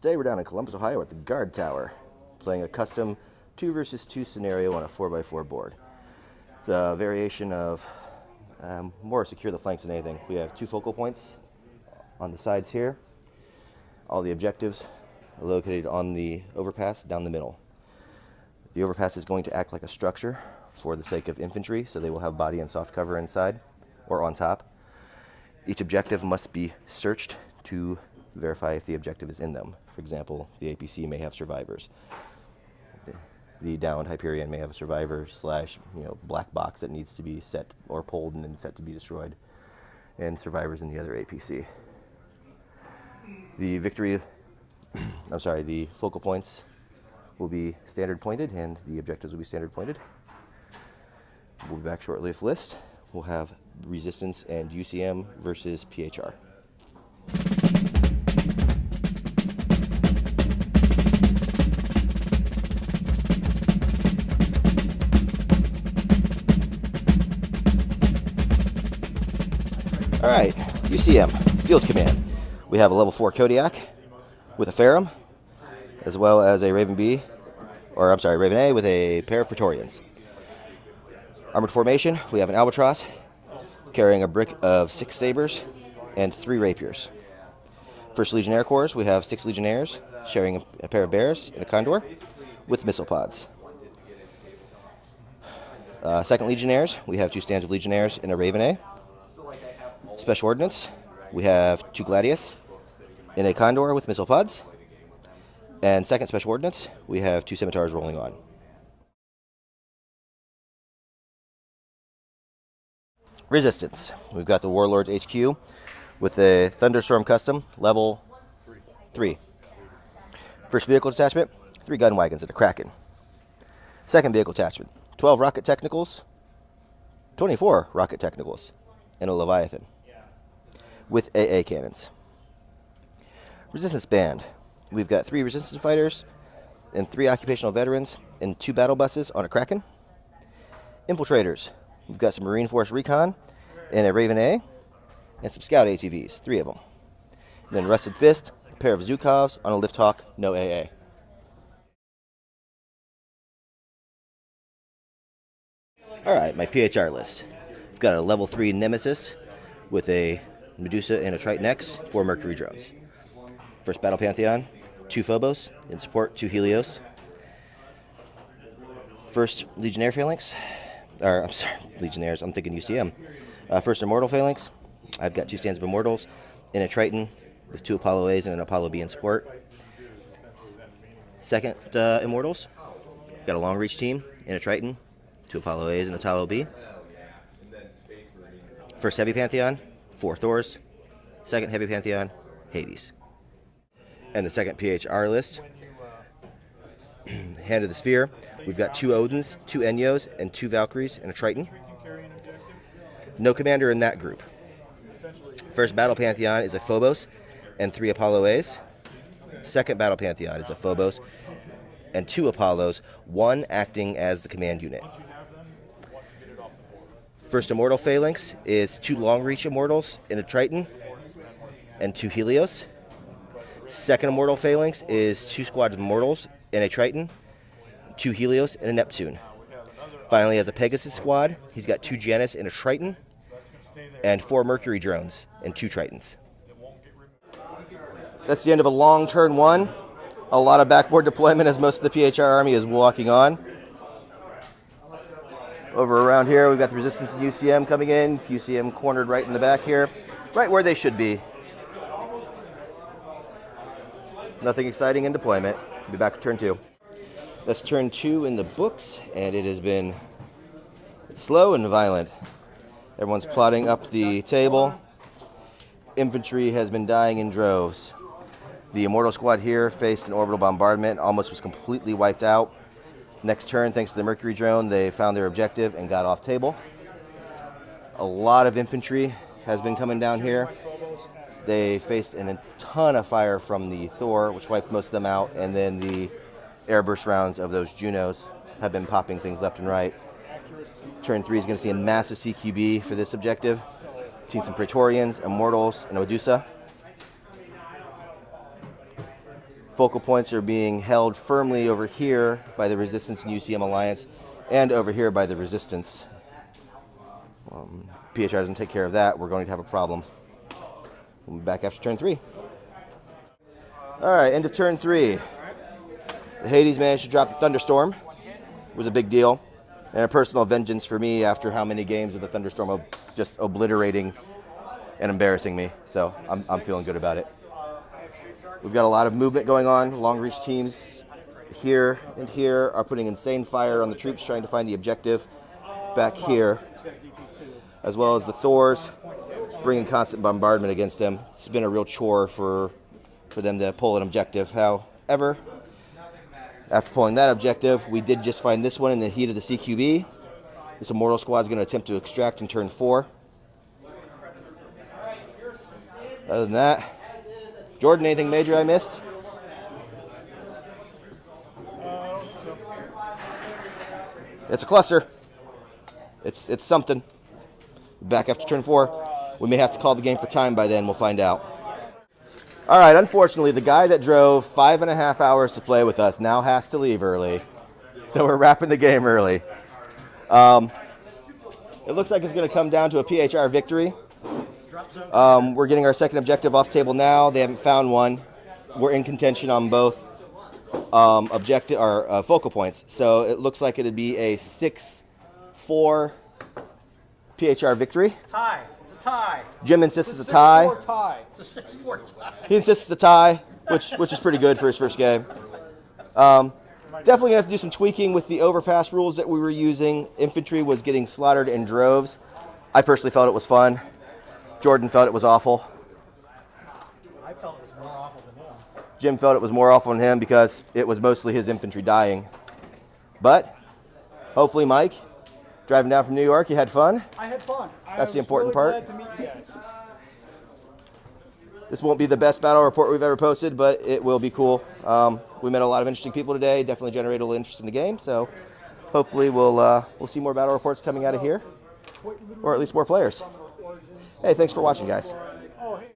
Today we're down in Columbus, Ohio at the Guard Tower, playing a custom 2 versus 2 scenario on a 4x4 board. It's a variation of more secure the flanks than anything. We have 2 focal points on the sides here. All the objectives are located on the overpass down the middle. The overpass is going to act like a structure for the sake of infantry, so they will have body and soft cover inside or on top. Each objective must be searched to verify if the objective is in them. For example, the APC may have survivors. The downed Hyperion may have a survivor slash black box that needs to be set or pulled and then set to be destroyed, and survivors in the other APC. The focal points will be standard pointed and the objectives will be standard pointed. We'll be back shortly with list. We'll have resistance and UCM versus PHR. All right, UCM, Field Command. We have a level 4 Kodiak with a Ferrum, as well as a Raven A with a pair of Praetorians. Armored formation, we have an Albatross carrying a brick of 6 sabers and 3 rapiers. First Legionnaire Corps, we have 6 Legionnaires sharing a pair of bears and a Condor with missile pods. Second Legionnaires, we have 2 stands of Legionnaires and a Raven A. Special Ordnance, we have 2 Gladius in a Condor with missile pods. And second Special Ordnance, we have 2 Scimitars rolling on. Resistance, we've got the Warlords HQ with a Thunderstorm Custom, level 3. First vehicle detachment, 3 gun wagons and a Kraken. Second vehicle detachment, 12 rocket technicals, 24 rocket technicals, and a Leviathan with AA cannons. Resistance Band, we've got 3 resistance fighters and 3 occupational veterans and 2 battle buses on a Kraken. Infiltrators, we've got some Marine Force Recon and a Raven A and some Scout ATVs, 3 of them. And then Rusted Fist, a pair of Zhukovs on a Lift Hawk, no AA. All right, my PHR list. I've got a level 3 Nemesis with a Medusa and a Triton X, 4 Mercury drones. First Battle Pantheon, 2 Phobos, in support 2 Helios. First Legionnaire Phalanx, Legionnaires, I'm thinking UCM. First Immortal Phalanx, I've got 2 stands of Immortals and a Triton with 2 Apollo A's and an Apollo B in support. Second Immortals, got a Long Reach team and a Triton, 2 Apollo A's and a Apollo B. First Heavy Pantheon, 4 Thors. Second Heavy Pantheon, Hades. And the second PHR list, Hand of the Sphere, we've got 2 Odins, 2 Enyos, and 2 Valkyries and a Triton. No commander in that group. First Battle Pantheon is a Phobos and 3 Apollo A's. Second Battle Pantheon is a Phobos and 2 Apollos, 1 acting as the command unit. First Immortal Phalanx is 2 Long Reach Immortals and a Triton and 2 Helios. Second Immortal Phalanx is 2 squads of Immortals and a Triton, 2 Helios and a Neptune. Finally, as a Pegasus squad, he's got 2 Janus and a Triton, and 4 Mercury drones and 2 Tritons. That's the end of a long turn 1. A lot of backboard deployment as most of the PHR army is walking on. Over around here, we've got the Resistance and UCM coming in. UCM cornered right in the back here, right where they should be. Nothing exciting in deployment. Be back to turn 2. That's turn 2 in the books, and it has been slow and violent. Everyone's plotting up the table. Infantry has been dying in droves. The Immortal squad here faced an orbital bombardment, almost was completely wiped out. Next turn, thanks to the Mercury drone, they found their objective and got off table. A lot of infantry has been coming down here. They faced a ton of fire from the Thor, which wiped most of them out, and then the airburst rounds of those Junos have been popping things left and right. Turn 3 is going to see a massive CQB for this objective. Seen some Praetorians, Immortals, and Medusa. Focal points are being held firmly over here by the Resistance and UCM Alliance, and over here by the Resistance. PHR doesn't take care of that, we're going to have a problem. We'll be back after turn 3. Alright, end of turn 3. The Hades managed to drop the Thunderstorm. It was a big deal. And a personal vengeance for me after how many games of the Thunderstorm just obliterating and embarrassing me. So I'm feeling good about it. We've got a lot of movement going on. Long reach teams here and here are putting insane fire on the troops trying to find the objective back here, as well as the Thors bringing constant bombardment against them. It's been a real chore for them to pull an objective. However, after pulling that objective, we did just find this one in the heat of the CQB. This Immortal Squad is going to attempt to extract in turn 4. Other than that, Jordan, anything major I missed? It's a cluster. It's something. Back after turn 4. We may have to call the game for time by then. We'll find out. All right, unfortunately, the guy that drove 5.5 hours to play with us now has to leave early. So we're wrapping the game early. It looks like it's going to come down to a PHR victory. We're getting our second objective off table now. They haven't found one. We're in contention on both focal points. So it looks like it'd be a 6-4 PHR victory. Tie. It's a tie. Jim insists it's a tie. It's a 6-4 tie. He insists it's a tie, which is pretty good for his first game. Definitely gonna have to do some tweaking with the overpass rules that we were using. Infantry was getting slaughtered in droves. I personally felt it was fun. Jordan felt it was awful. I felt it was more awful than him. Jim felt it was more awful than him because it was mostly his infantry dying. But hopefully, Mike, driving down from New York, you had fun. I had fun. That's the important really part. Glad to meet you guys. This won't be the best battle report we've ever posted, but it will be cool. We met a lot of interesting people today. Definitely generated a little interest in the game. So hopefully we'll see more battle reports coming out of here, or at least more players. Hey, thanks for watching, guys. Oh, hey.